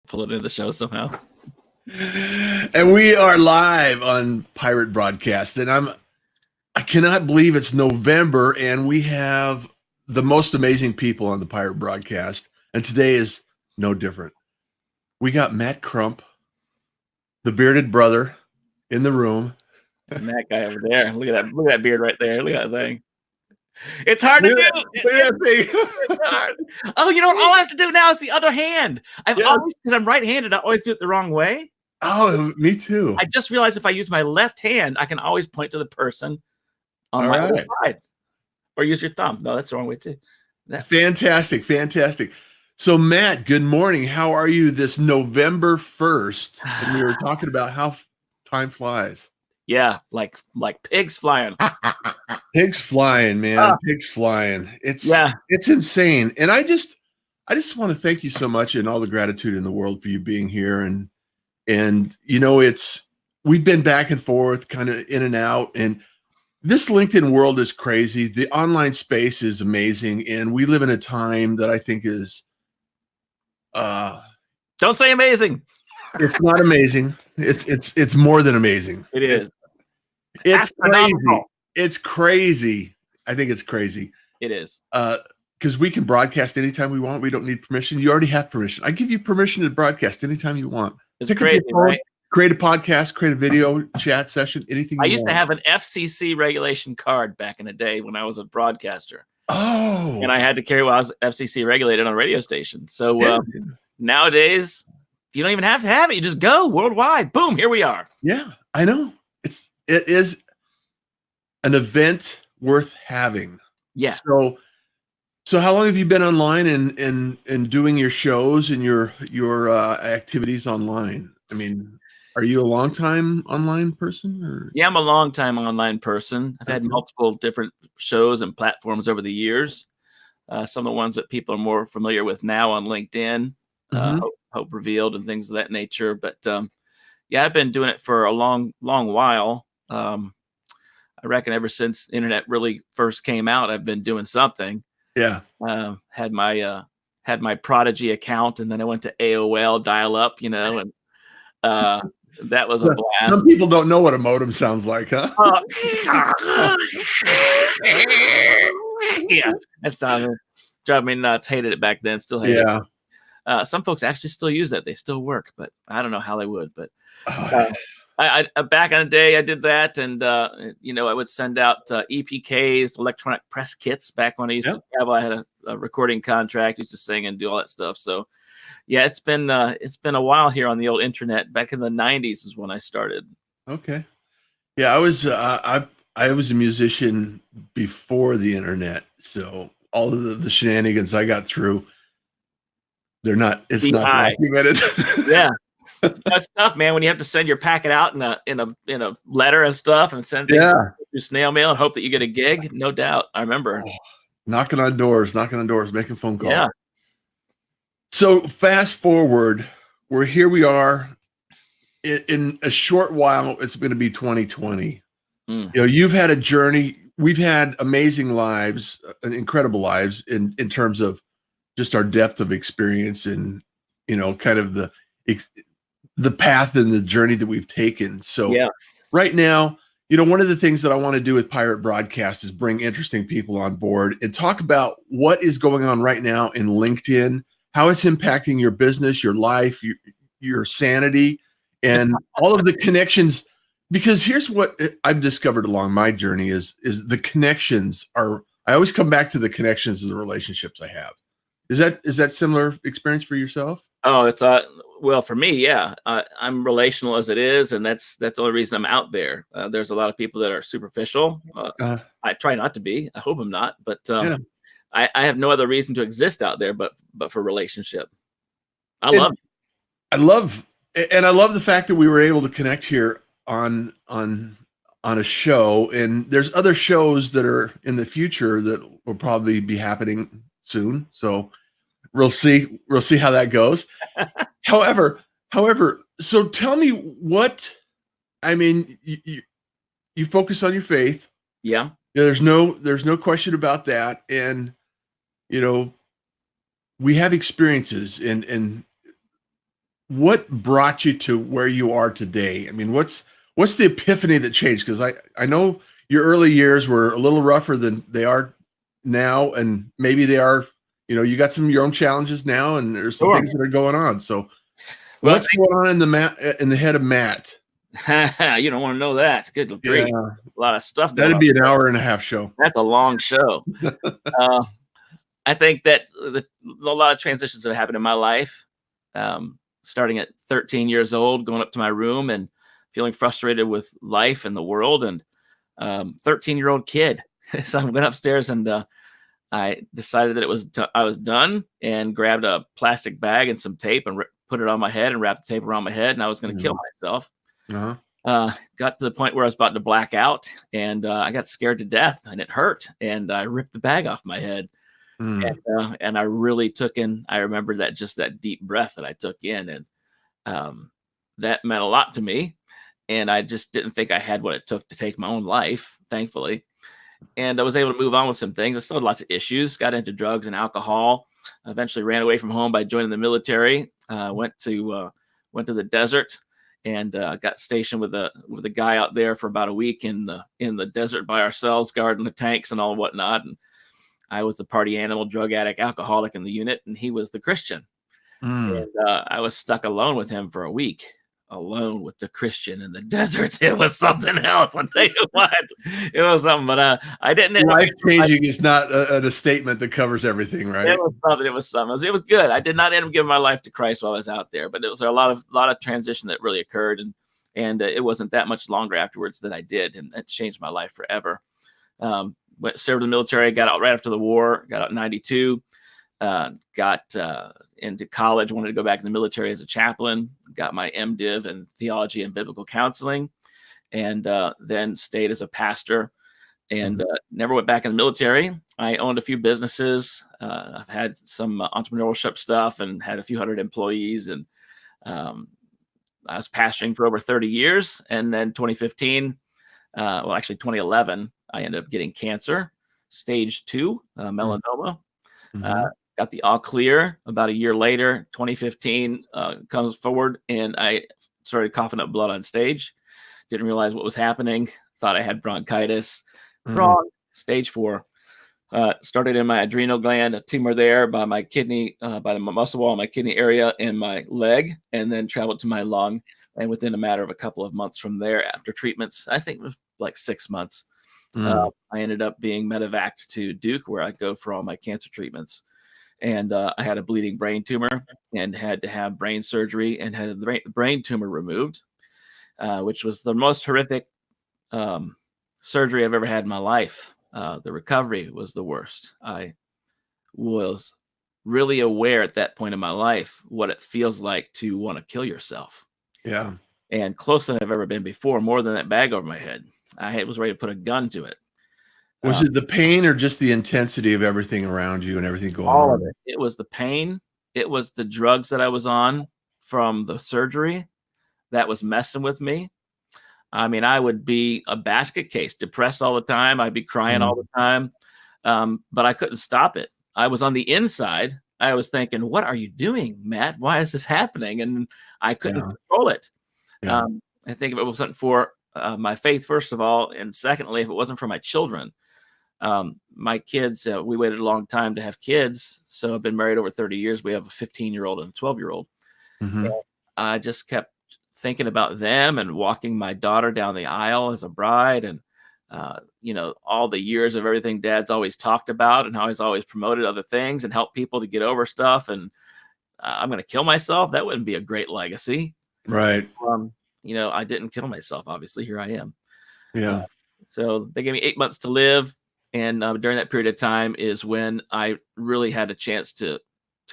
pull it into the show somehow. And we are live on Pirate Broadcast, and I cannot believe it's November, and we have the most amazing people on the Pirate Broadcast, and today is no different. We got Matt Crump, the bearded brother, in the room. And that guy over there. Look at that beard right there. Look at that thing. It's hard to do. It's hard. Oh, you know what? All I have to do now is the other hand. Always, because I'm right-handed, I always do it the wrong way. Oh, me too. I just realized if I use my left hand, I can always point to the person on my other side. Or use your thumb. No, that's the wrong way too. Fantastic. So, Matt, good morning. How are you this November 1st? And we were talking about how time flies. Yeah, like pigs flying. Pigs flying, man. Pigs flying. It's insane. And I just want to thank you so much and all the gratitude in the world for you being here. And you know, we've been back and forth, kind of in and out. And this LinkedIn world is crazy. The online space is amazing. And we live in a time that I think is don't say amazing. It's not amazing. It's more than amazing. It is. It's crazy. It's crazy. I think it's crazy. It is. Because we can broadcast anytime we want. We don't need permission. You already have permission. I give you permission to broadcast anytime you want. It's crazy, right? Create a podcast, create a video chat session, anything you want. I used to have an FCC regulation card back in the day when I was a broadcaster. Oh. And I had to carry while I was FCC regulated on a radio station. So nowadays, you don't even have to have it. You just go worldwide. Boom, here we are. Yeah, I know. It is an event worth having. Yeah. So how long have you been online and doing your shows and your activities online? I mean, are you a long time online person? Or? Yeah, I'm a long time online person. I've had multiple different shows and platforms over the years. Some of the ones that people are more familiar with now on LinkedIn, Hope Revealed and things of that nature. But yeah, I've been doing it for a long while. I reckon ever since internet really first came out, I've been doing something. Yeah. Had my Prodigy account, and then I went to AOL dial up, and that was a blast. Some people don't know what a modem sounds like, huh? Yeah, that sounded drove me nuts. Hated it back then. Still hate it. Some folks actually still use that. They still work, but I don't know how they would. But I back in the day, I did that, and I would send out EPKs, electronic press kits. Back when I used to travel, I had a recording contract, used to sing and do all that stuff. So, yeah, it's been a while here on the old internet. Back in the '90s is when I started. Okay, yeah, I was a musician before the internet, so all of the shenanigans I got through, it's not documented. Yeah. That's tough, man. When you have to send your packet out in a letter and stuff, and send things through snail mail and hope that you get a gig. No doubt, I remember knocking on doors, making phone calls. Yeah. So fast forward, we are in a short while. It's going to be 2020. You've had a journey. We've had amazing lives, incredible lives in terms of just our depth of experience and kind of the path and the journey that we've taken. So right now, one of the things that I want to do with Pirate Broadcast is bring interesting people on board and talk about what is going on right now in LinkedIn, how it's impacting your business, your life, your sanity, and all of the connections. Because here's what I've discovered along my journey is the connections I always come back to the connections of the relationships I have. Is that similar experience for yourself? Oh, it's well, for me, yeah. I'm relational as it is, and that's the only reason I'm out there. There's a lot of people that are superficial. I try not to be. I hope I'm not, but I have no other reason to exist out there but for relationship. I love the fact that we were able to connect here on a show, and there's other shows that are in the future that will probably be happening soon. So we'll see how that goes. However, so tell me you focus on your faith. Yeah. There's no question about that. And, we have experiences and what brought you to where you are today? I mean, what's the epiphany that changed? Because I know your early years were a little rougher than they are now, and maybe they are. You got some of your own challenges now, and there's some things that are going on. So, what's going on in the head of Matt? You don't want to know that. Good grief. Yeah. A lot of stuff. That'd be an hour and a half show. That's a long show. I think that a lot of transitions have happened in my life. Starting at 13 years old, going up to my room and feeling frustrated with life and the world, and 13-year-old kid. So I went upstairs and I decided that I was done, and grabbed a plastic bag and some tape and put it on my head and wrapped the tape around my head, and I was going to kill myself. Got to the point where I was about to black out, and I got scared to death, and it hurt, and I ripped the bag off my head. And I really I remember that deep breath that I took in, and that meant a lot to me. And I just didn't think I had what it took to take my own life, thankfully. And I was able to move on with some things. I still had lots of issues, got into drugs and alcohol. I eventually ran away from home by joining the military. Went to the desert and got stationed with a guy out there for about a week in the desert by ourselves, guarding the tanks and all whatnot. And I was the party animal, drug addict, alcoholic in the unit, and he was the Christian. And I was stuck alone with him for a week, alone with the Christian in the desert. It was something else. I'll tell you what, it was something. But I didn't. Life changing is not a statement that covers everything, right? It was something. It was something. It was good. I did not end up giving my life to Christ while I was out there, but it was a lot of transition that really occurred, and it wasn't that much longer afterwards that I did, and it changed my life forever. Served in the military, got out right after the war, got out in 92, got into college, wanted to go back in the military as a chaplain, got my MDiv in theology and biblical counseling, and then stayed as a pastor, and never went back in the military. I owned a few businesses. I've had some entrepreneurship stuff and had a few hundred employees, and I was pastoring for over 30 years. And then 2015, actually 2011, I ended up getting cancer, stage 2, melanoma. Got the all clear. About a year later, 2015, comes forward, and I started coughing up blood on stage. Didn't realize what was happening. Thought I had bronchitis. Wrong. Stage 4. Started in my adrenal gland, a tumor there by my kidney, by the muscle wall in my kidney area and my leg, and then traveled to my lung. And within a matter of a couple of months from there, after treatments, I think it was like 6 months, I ended up being medevaced to Duke, where I go for all my cancer treatments. And I had a bleeding brain tumor and had to have brain surgery and had the brain tumor removed, which was the most horrific surgery I've ever had in my life. The recovery was the worst. I was really aware at that point in my life what it feels like to want to kill yourself. Yeah. And closer than I've ever been before, more than that bag over my head. I was ready to put a gun to it. Was it the pain or just the intensity of everything around you and everything going on? All of it. It was the pain. It was the drugs that I was on from the surgery that was messing with me. I mean, I would be a basket case, depressed all the time. I'd be crying all the time, but I couldn't stop it. I was on the inside. I was thinking, what are you doing, Matt? Why is this happening? And I couldn't control it. I think if it wasn't for my faith, first of all, and secondly, if it wasn't for my children, my kids, we waited a long time to have kids. So I've been married over 30 years. We have a 15-year-old and a 12-year-old. I just kept thinking about them and walking my daughter down the aisle as a bride, and all the years of everything Dad's always talked about and how he's always promoted other things and helped people to get over stuff. And I'm going to kill myself. That wouldn't be a great legacy. Right. I didn't kill myself. Obviously, here I am. Yeah. So they gave me 8 months to live. And during that period of time is when I really had a chance to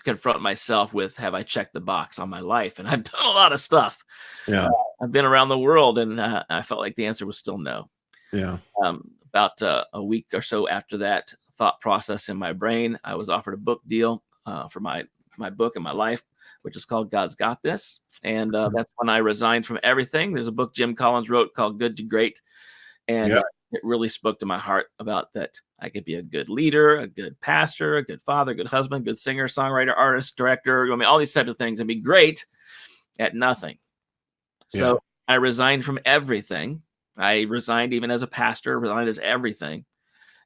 confront myself with, have I checked the box on my life? And I've done a lot of stuff. Yeah. I've been around the world, and I felt like the answer was still no. Yeah. About a week or so after that thought process in my brain, I was offered a book deal for my book and my life, which is called God's Got This. And that's when I resigned from everything. There's a book Jim Collins wrote called Good to Great. And it really spoke to my heart about that I could be a good leader, a good pastor, a good father, a good husband, good singer, songwriter, artist, director. I mean, all these types of things and be great. at nothing. So I resigned from everything. I resigned even as a pastor, resigned as everything,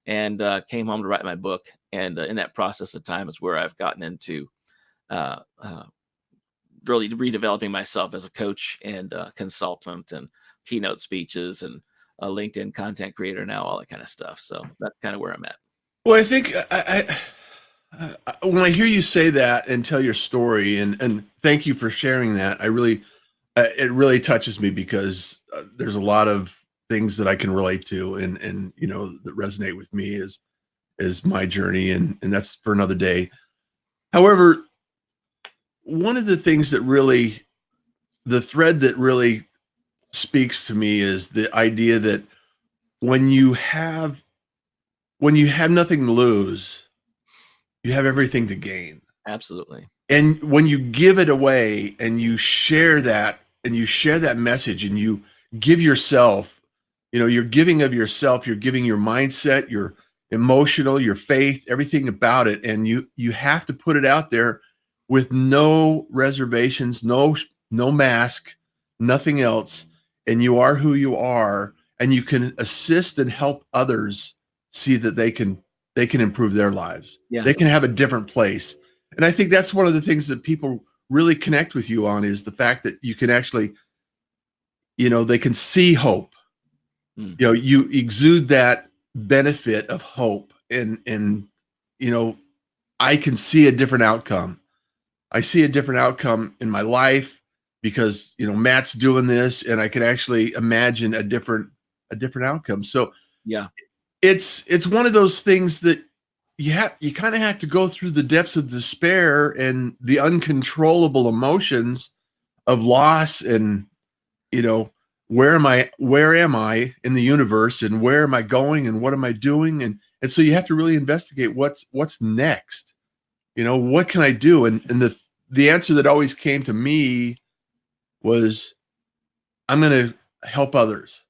and came home to write my book. And in that process of time is where I've gotten into really redeveloping myself as a coach and consultant and keynote speeches and a LinkedIn content creator now, all that kind of stuff. So that's kind of where I'm at. Well, I think when I hear you say that and tell your story, and thank you for sharing that, it really touches me, because there's a lot of things that I can relate to, and that resonate with me as my journey, and that's for another day. However, one of the things that really, the thread that really speaks to me is the idea that when you have nothing to lose, you have everything to gain. Absolutely. And when you give it away and you share that message, and you give yourself, you're giving of yourself, you're giving your mindset, your emotional, your faith, everything about it. And you have to put it out there with no reservations, no mask, nothing else. And you are who you are, and you can assist and help others see that they can improve their lives. Yeah. They can have a different place. And I think that's one of the things that people really connect with you on, is the fact that you can actually, they can see hope. You exude that benefit of hope, and I can see a different outcome. I see a different outcome in my life because, Matt's doing this, and I can actually imagine a different outcome. So yeah, it's one of those things that you kind of have to go through the depths of despair and the uncontrollable emotions of loss, and where am I in the universe, and where am I going, and what am I doing, and so you have to really investigate what's next. What can I do? And the answer that always came to me was, I'm going to help others.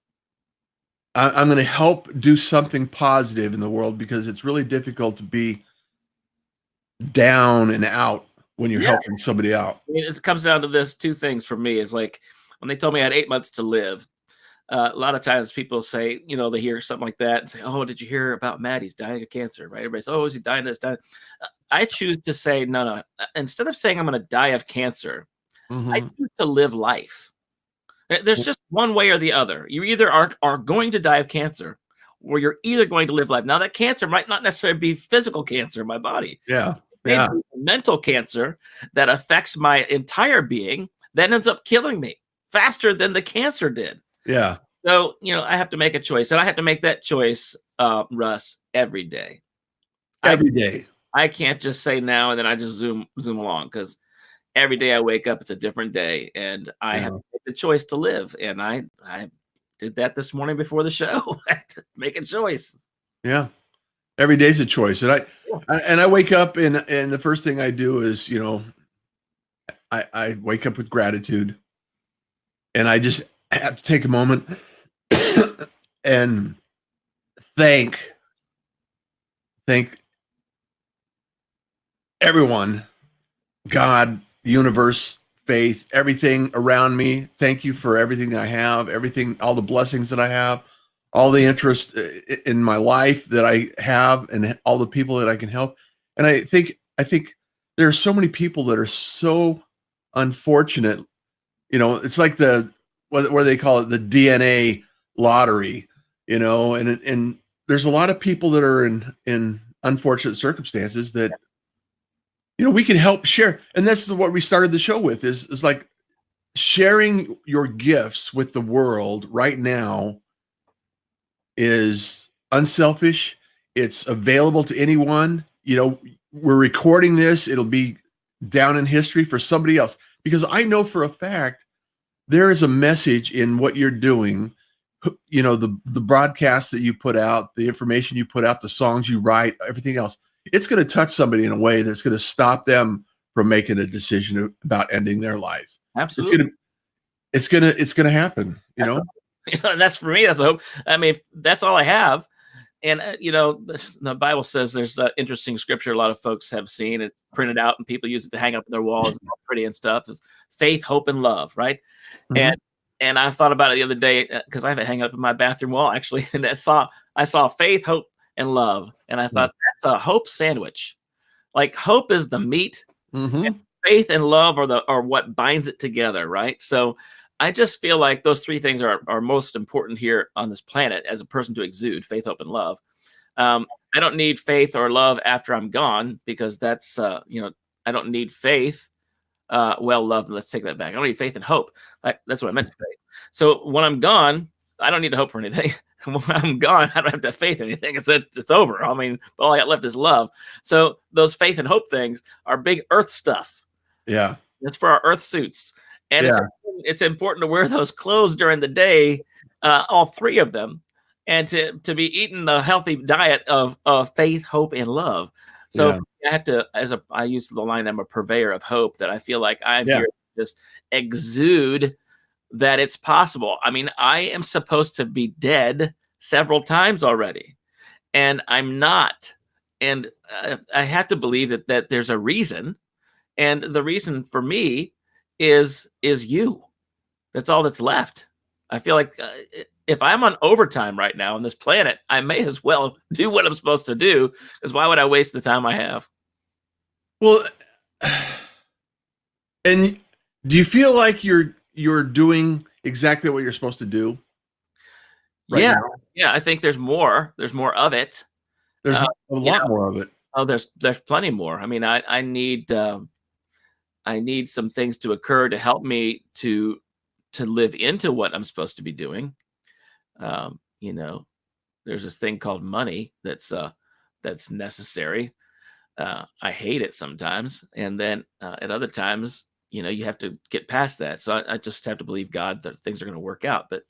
I'm going to help do something positive in the world, because it's really difficult to be down and out when you're helping somebody out. I mean, it comes down to this two things for me. Is like, when they told me I had 8 months to live, a lot of times people say, they hear something like that and say, "Oh, did you hear about Matt? He's dying of cancer," right? Everybody says, "Oh, is he dying of this?" Dying. I choose to say, no. Instead of saying I'm going to die of cancer, I choose to live life. There's just one way or the other. You either are going to die of cancer, or you're either going to live life. Now, that cancer might not necessarily be physical cancer in my body. Yeah. Maybe mental cancer that affects my entire being, that ends up killing me faster than the cancer did. Yeah. So, I have to make a choice, and I have to make that choice, Russ, every day. Every day. I can't just say now and then I just zoom along, because every day I wake up, it's a different day, and I have to make the choice to live. And I did that this morning before the show. I had to make a choice. Yeah. Every day's a choice. And I wake up, and the first thing I do is, I wake up with gratitude, and I just have to take a moment and thank everyone, God, the universe, faith, everything around me. Thank you for everything I have, all the blessings that I have, all the interest in my life that I have, and all the people that I can help. And I think there are so many people that are so unfortunate. It's like where they call it the DNA lottery, and there's a lot of people that are in unfortunate circumstances that, we can help share. And that's what we started the show with, is like sharing your gifts with the world right now is unselfish. It's available to anyone. We're recording this. It'll be down in history for somebody else, because I know for a fact there is a message in what you're doing. The broadcasts that you put out, the information you put out, the songs you write, everything else, it's going to touch somebody in a way that's going to stop them from making a decision about ending their life. Absolutely. It's going to happen, That's for me. That's a hope. I mean, that's all I have. And you know, the Bible says there's an interesting scripture a lot of folks have seen it printed out, and people use it to hang up in their walls, and all pretty and stuff. Is faith, hope, and love, right? Mhm. And I thought about it the other day because I have it hanging up in my bathroom wall actually, and I saw faith, hope, and love, and I Yeah. thought that's a hope sandwich. Like hope is the meat, and Mhm. faith and love are what binds it together, right? So I just feel like those three things are most important here on this planet as a person to exude faith, hope, and love. I don't need faith or love after I'm gone because that's you know, I don't need faith. Well, love. Let's take that back. I don't need faith and hope. That's what I meant to say. So when I'm gone, I don't need to hope for anything. When I'm gone, I don't have to have faith in anything. It's over. I mean, all I got left is love. So those faith and hope things are big earth stuff. Yeah. It's for our earth suits, and Yeah. it's important to wear those clothes during the day, all three of them, and to be eating the healthy diet of faith, hope, and love. So Yeah. I have to, I use the line, I'm a purveyor of hope. That I feel like I'm Yeah. here to just exude that it's possible. I mean, I am supposed to be dead several times already, and I'm not. And I have to believe that there's a reason, and the reason for me is you. That's all that's left. I feel like if I'm on overtime right now on this planet, I may as well do what I'm supposed to do. Because why would I waste the time I have? Well, and do you feel like you're doing exactly what you're supposed to do right Yeah, now? yeah. I think there's more. There's more of it. There's Uh, a you lot know, more of it. oh, there's plenty more. I mean, I need some things to occur to help me to live into what I'm supposed to be doing. You know, there's this thing called money that's necessary. I hate it sometimes, and then at other times, you know, you have to get past that. So I just have to believe God that things are going to work out. But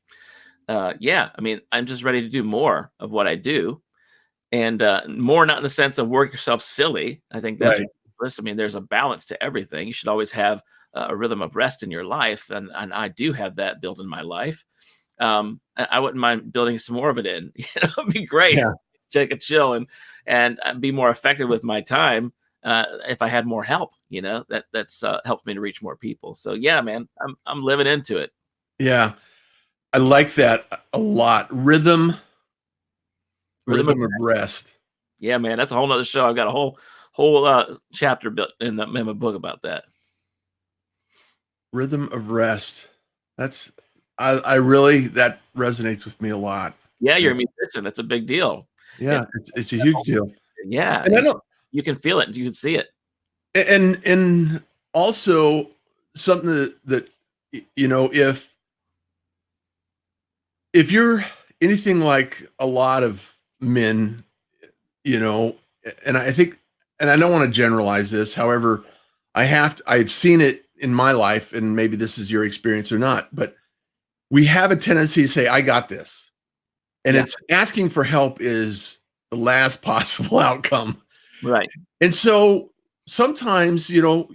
yeah, I mean, I'm just ready to do more of what I do, and more not in the sense of work yourself silly. I think that's Right. listen. I mean, there's a balance to everything. You should always have a rhythm of rest in your life, and I do have that built in my life. I wouldn't mind building some more of it in. You know, it'd be great. Yeah. Take a chill and be more effective with my time if I had more help. You know, that's helped me to reach more people. So yeah, man, I'm living into it. Yeah. I like that a lot. Rhythm of Rhythm of rest. Yeah, man, that's a whole nother show. I've got a whole chapter built in my book about that. Rhythm of rest. That's I really that resonates with me a lot. Yeah, Yeah. you're a musician. That's a big deal. Yeah, it's a huge deal. Yeah, And I don't you can feel it. You can see it. and also something that you know, if you're anything like a lot of men, you know, and I think, and I don't want to generalize this, however, I've seen it in my life, and maybe this is your experience or not, but we have a tendency to say, I got this. And Yeah, it's asking for help is the last possible outcome. right. And so sometimes, you know,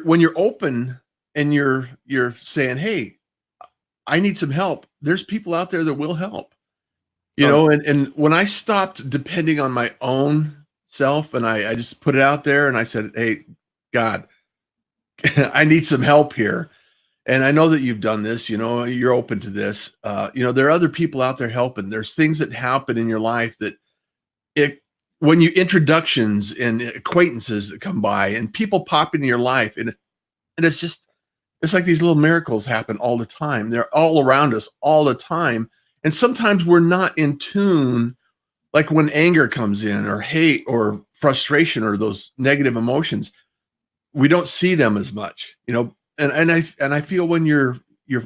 when you're open and you're saying, hey, I need some help, there's people out there that will help. You Oh, know, and when I stopped depending on my own self and I just put it out there and I said, hey, God, I need some help here. And I know that you've done this, you know, you're open to this. You know, there are other people out there helping. There's things that happen in your life that it when you introductions and acquaintances that come by and people pop into your life and it's like these little miracles happen all the time. They're all around us all the time. And sometimes we're not in tune, like when anger comes in or hate or frustration or those negative emotions, we don't see them as much, you know. And I feel when your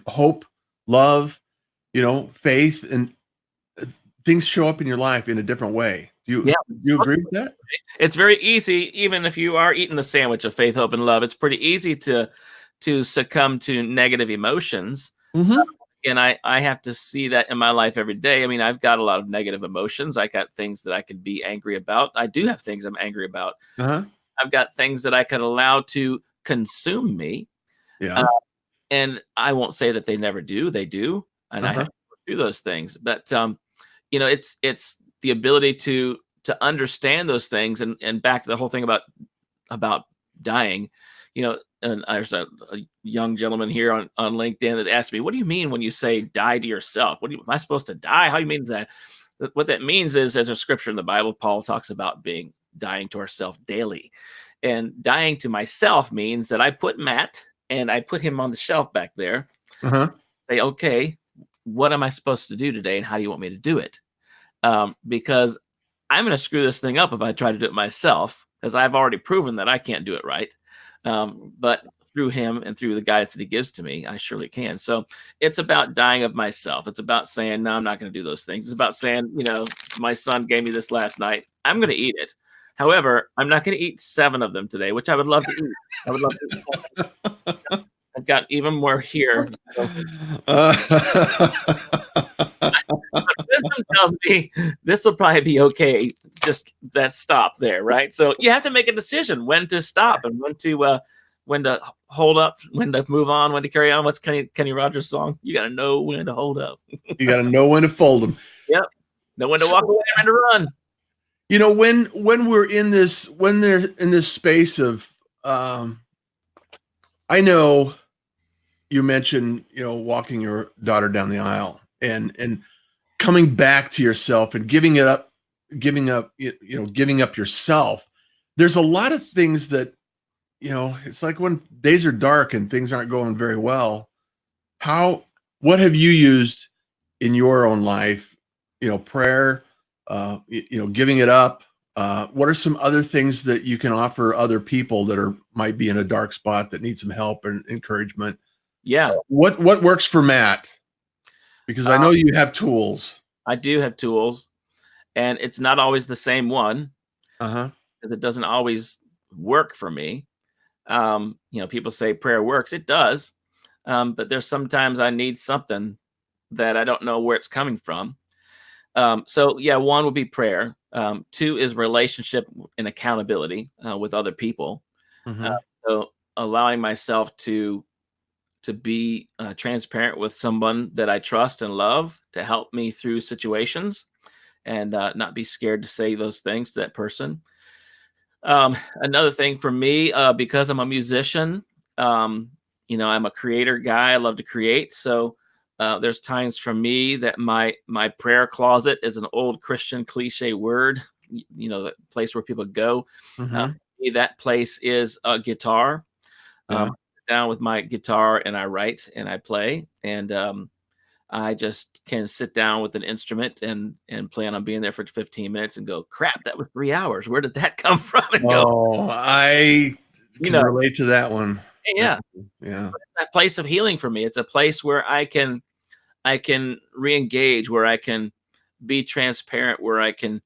hope, love, you know, faith and things show up in your life in a different way. yeah. Do you agree with that? It's very easy, even if you are eating the sandwich of faith, hope, and love. It's pretty easy to succumb to negative emotions. Mhm. And I have to see that in my life every day. I mean, I've got a lot of negative emotions. I got things that I could be angry about. I do have things I'm angry about. Uh-huh. I've got things that I could allow to consume me. Uh, Yeah. and I won't say that they never do. They do, and I have Uh-huh. to work through those things. But you know, it's the ability to understand those things, and back to the whole thing about dying, and there's a young gentleman here on LinkedIn that asked me, what do you mean when you say die to yourself? Am I supposed to die? How do you mean that? What that means is, there's a scripture in the Bible, Paul talks about dying to ourselves daily. And dying to myself means that I put Matt and I put him on the shelf back there. Say, okay, what am I supposed to do today, and how do you want me to do it? Because I'm going to screw this thing up if I try to do it myself, because I've already proven that I can't do it right. But through him and through the guidance that he gives to me, I surely can. So it's about dying of myself. It's about saying, no, I'm not going to do those things. It's about saying, my son gave me this last night. I'm going to eat it. However, I'm not going to eat 7 of them today, which I would love to eat. I would love to eat. I've got even more here. Wisdom tells me this will probably be okay. Just that stop there, right? So you have to make a decision when to stop and when to hold up, when to move on, when to carry on. What's Kenny Rogers' song? You got to know when to hold up. You got to know when to fold them. Yep. Know when to walk away and when to run. When we're in this, when they're in this space of, I know you mentioned, walking your daughter down the aisle and coming back to yourself and giving up yourself. There's a lot of things that, it's like when days are dark and things aren't going very well. What have you used in your own life? Prayer, giving it up. What are some other things that you can offer other people that might be in a dark spot that need some help and encouragement? Yeah. What works for Matt? Because I know you have tools. I do have tools, and it's not always the same one. Because it doesn't always work for me. People say prayer works. It does. But there's sometimes I need something that I don't know where it's coming from. So yeah, 1 would be prayer. 2 is relationship and accountability with other people. So allowing myself to be transparent with someone that I trust and love to help me through situations, and not be scared to say those things to that person. Another thing for me, because I'm a musician, I'm a creator guy. I love to create. So there's times for me that my prayer closet is an old Christian cliche word, the place where people go. That place is a guitar. Down with my guitar and I write and I play, and I just can sit down with an instrument and plan on being there for 15 minutes and go, crap, that was 3 hours. Where did that come from? And I can relate to that one. Yeah. Yeah. That place of healing for me. It's a place where I can re-engage, where I can be transparent, where I can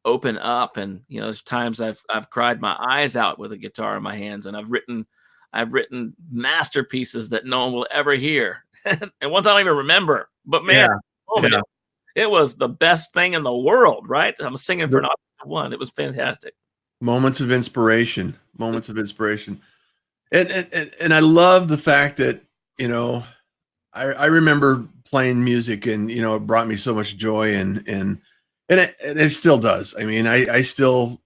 open up. And there's times I've cried my eyes out with a guitar in my hands, and I've written masterpieces that no one will ever hear, and ones I don't even remember. But man, it was the best thing in the world, right? I'm singing for an audience of 1. It was fantastic. Moments of inspiration. And I love the fact that I remember playing music, and it brought me so much joy, and it still does. I mean, I still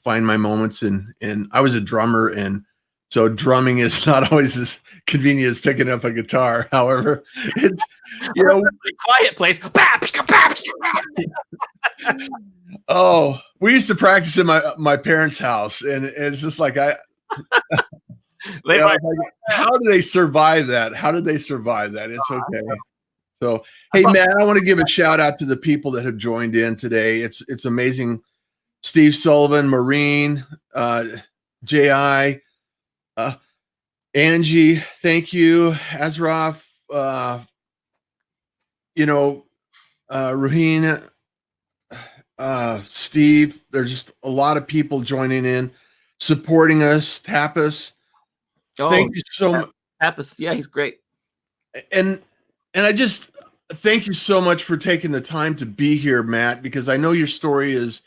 find my moments, and I was a drummer, and so drumming is not always as convenient as picking up a guitar. However, it's quiet place. Oh, we used to practice in my parents' house, and it's just like how do they survive that? It's okay. So, hey, Matt, I want to give a shout out to the people that have joined in today. It's amazing. Steve Sullivan, Maureen, J.I., Angie, thank you. Azraf, Ruheen, Steve. There's just a lot of people joining in, supporting us. Tapas. Thank you so much. Tapas, yeah, he's great. And I just thank you so much for taking the time to be here, Matt, because I know your story is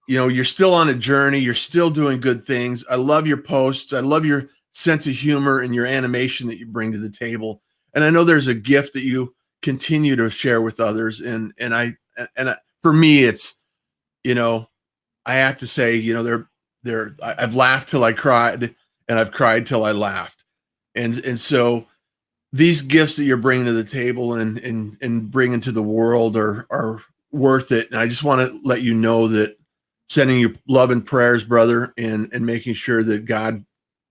you're still on a journey. You're still doing good things. I love your posts. I love your sense of humor and your animation that you bring to the table. And I know there's a gift that you continue to share with others. For me, it's, I have to say, I've laughed till I cried, and I've cried till I laughed. And so these gifts that you're bringing to the table and bringing to the world are worth it. And I just want to let you know that sending you love and prayers, brother, and making sure that God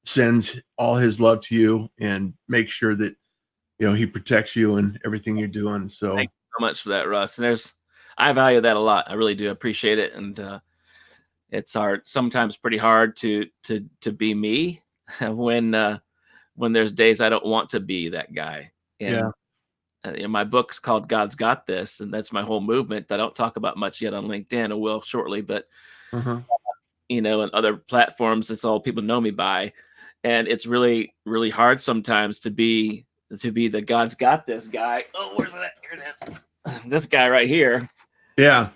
sends all his love to you, and make sure that, he protects you and everything you're doing. So thank you so much for that, Russ. And I value that a lot. I really do appreciate it. And it's sometimes pretty hard to be me when there's days I don't want to be that guy. And my book's called God's Got This, and that's my whole movement. I don't talk about much yet on LinkedIn. I will shortly, but and other platforms, that's all people know me by. And it's really, really hard sometimes to be the God's Got This guy. Oh, where's that? Here it is. This guy right here. Yeah.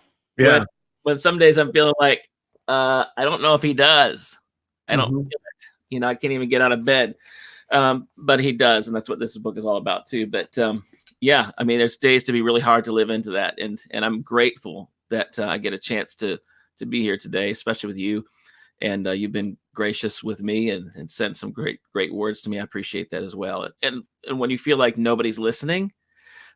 When some days I'm feeling like, I don't know if he does. I don't feel it. I can't even get out of bed. But he does. And that's what this book is all about too. But there's days to be really hard to live into that. And I'm grateful that I get a chance to be here today, especially with you. And you've been gracious with me and sent some great words to me. I appreciate that as well. And when you feel like nobody's listening,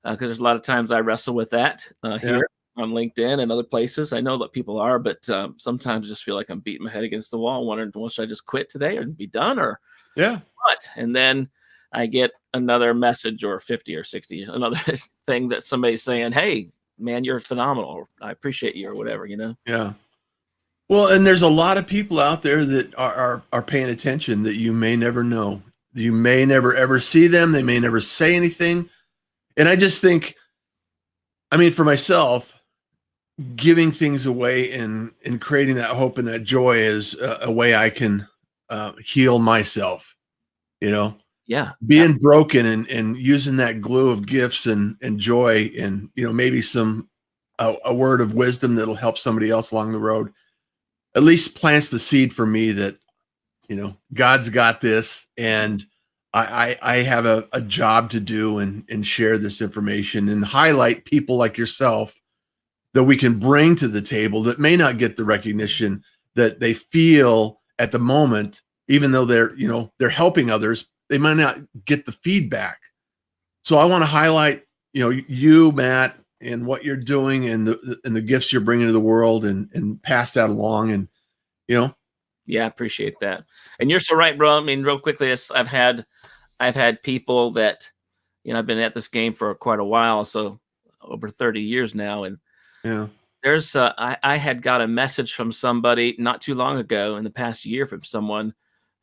because there's a lot of times I wrestle with that here on LinkedIn and other places. I know that people are, but sometimes I just feel like I'm beating my head against the wall, wondering, well, should I just quit today or be done or what? And then I get another message or 50 or 60, another thing that somebody's saying, hey, man, you're phenomenal. I appreciate you or whatever, Yeah. Well, and there's a lot of people out there that are paying attention that you may never know. You may never ever see them. They may never say anything. And I just think, for myself, giving things away and creating that hope and that joy is a way I can heal myself, being broken and using that glue of gifts and joy and, maybe a word of wisdom that'll help somebody else along the road, at least plants the seed for me that, God's got this, and I have a job to do and share this information and highlight people like yourself that we can bring to the table that may not get the recognition that they feel at the moment, even though they're helping others, they might not get the feedback. So I want to highlight, you, Matt, and what you're doing and the gifts you're bringing to the world and pass that along. And, Yeah, I appreciate that. And you're so right, bro. Real quickly, I've had people that, I've been at this game for quite a while, so over 30 years now. And there's, I had got a message from somebody not too long ago in the past year from someone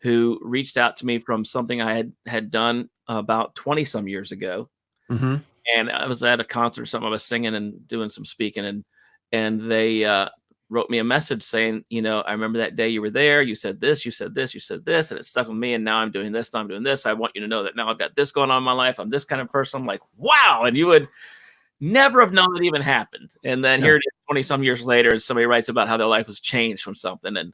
who reached out to me from something I had done about 20 some years ago. And I was at a concert or something. I was singing and doing some speaking, and they wrote me a message saying, I remember that day you were there. You said this, you said this, you said this, and it stuck with me. And now I'm doing this, now I'm doing this. I want you to know that now I've got this going on in my life. I'm this kind of person. I'm like, wow. And you would never have known that even happened. And then here it is 20 some years later, and somebody writes about how their life was changed from something. And,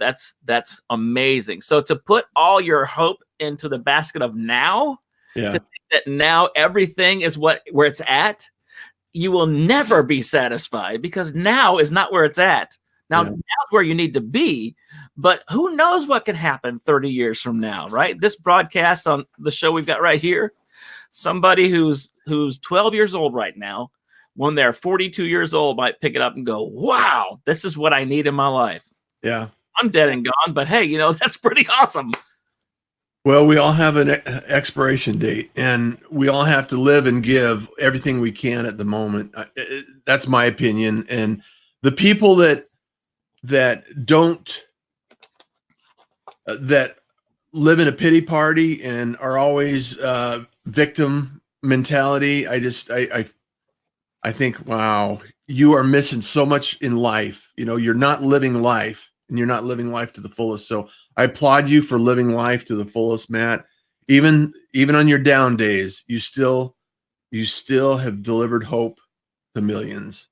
that's amazing. So to put all your hope into the basket of now, to think that now everything is where it's at, you will never be satisfied, because now is not where it's at. Now, now's where you need to be, but who knows what can happen 30 years from now, right? This broadcast on the show we've got right here, somebody who's 12 years old right now, when they're 42 years old, might pick it up and go, wow, this is what I need in my life. Yeah. I'm dead and gone, but hey, that's pretty awesome. Well, we all have an expiration date, and we all have to live and give everything we can at the moment. That's my opinion. And the people that don't, that live in a pity party and are always victim mentality, I think, wow, you are missing so much in life. You're not living life, and you're not living life to the fullest. So I applaud you for living life to the fullest, Matt. Even on your down days, you still have delivered hope to millions.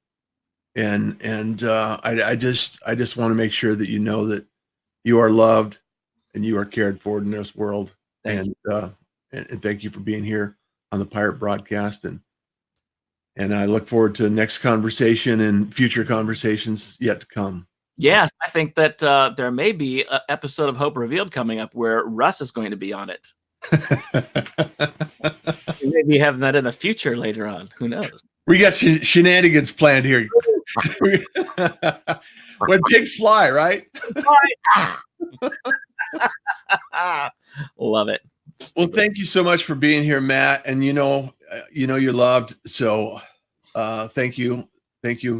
And I just want to make sure that you know that you are loved and you are cared for in this world. And thank you for being here on the Pirate Broadcast, and I look forward to the next conversation and future conversations yet to come. Yes, I think that there may be an episode of Hope Revealed coming up where Russ is going to be on it. Maybe having that in the future later on. Who knows? We got shenanigans planned here. When pigs fly, right? Love it. Well, thank you so much for being here, Matt. And you're loved. So thank you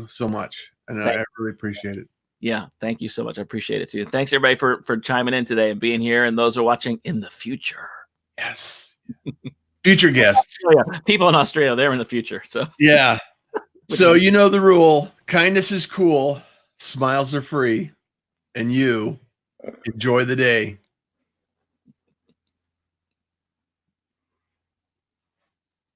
so much. And I really appreciate it. Yeah, thank you so much. I appreciate it too. Thanks everybody for chiming in today and being here, and those who are watching in the future. Yes. Future guests. Oh, yeah. People in Australia, they're in the future. So yeah. So you know the rule. Kindness is cool. Smiles are free. And you enjoy the day.